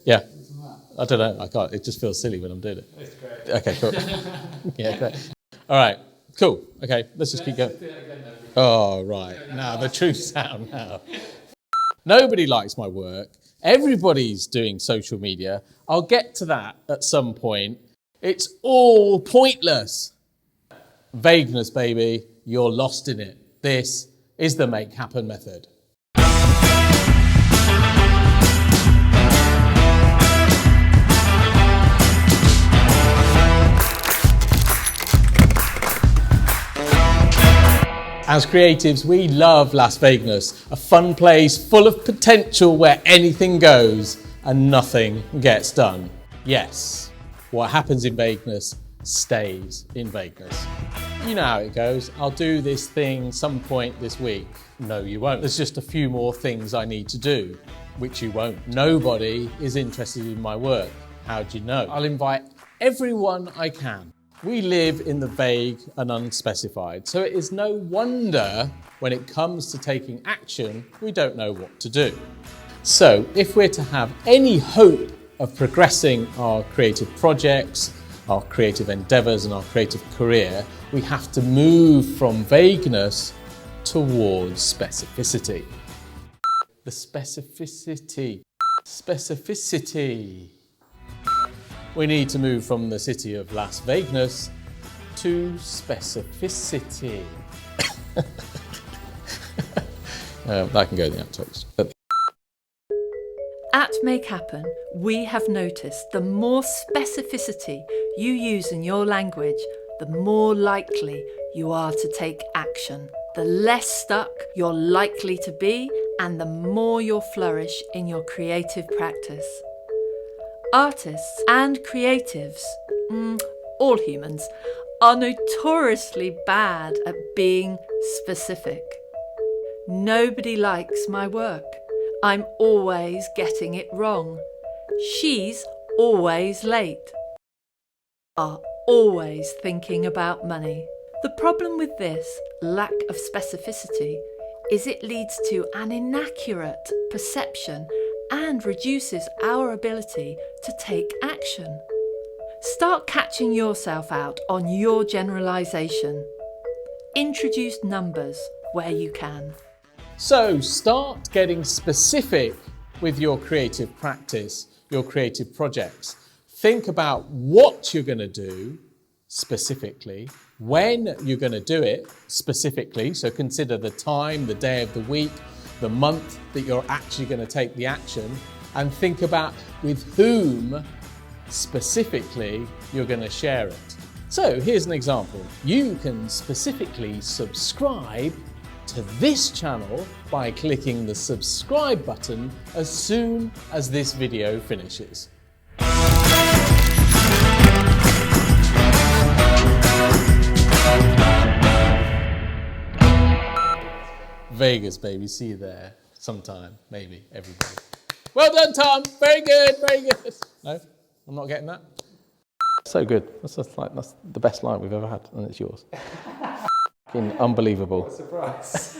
Yeah. I don't know. I can't. It just feels silly when I'm doing it. It's great. Okay, cool. Yeah, great. All right, cool. Okay, let's just keep going. Oh, right. Now, the true sound now. Nobody likes my work. Everybody's doing social media. I'll get to that at some point. It's all pointless. Vagueness, baby. You're lost in it. This is the make happen method. As creatives, we love Las Vegas, a fun place full of potential where anything goes and nothing gets done. Yes, what happens in Vegas stays in Vegas. You know how it goes. I'll do this thing some point this week. No, you won't. There's just a few more things I need to do, which you won't. Nobody is interested in my work. How do you know? I'll invite everyone I can. We live in the vague and unspecified, so it is no wonder when it comes to taking action, we don't know what to do. So if we're to have any hope of progressing our creative projects, our creative endeavours and our creative career, we have to move from vagueness towards specificity. The specificity. We need to move from the city of Las Vegas to specificity. That can go in the outtakes. At Make Happen, we have noticed the more specificity you use in your language, the more likely you are to take action. The less stuck you're likely to be, and the more you'll flourish in your creative practice. Artists and creatives, all humans, are notoriously bad at being specific. Nobody likes my work. I'm always getting it wrong. She's always late. Are always thinking about money. The problem with this lack of specificity is it leads to an inaccurate perception and reduces our ability to take action. Start catching yourself out on your generalisation. Introduce numbers where you can. So start getting specific with your creative practice, your creative projects. Think about what you're going to do specifically, when you're going to do it specifically. So consider the time, the day of the week, the month that you're actually going to take the action, and think about with whom specifically you're going to share it. So here's an example. You can specifically subscribe to this channel by clicking the subscribe button as soon as this video finishes. Vegas, baby. See you there sometime, maybe, everybody. Well done, Tom. Very good, very good. No, I'm not getting that. So good. That's the best line we've ever had, and it's yours. Unbelievable. What a surprise.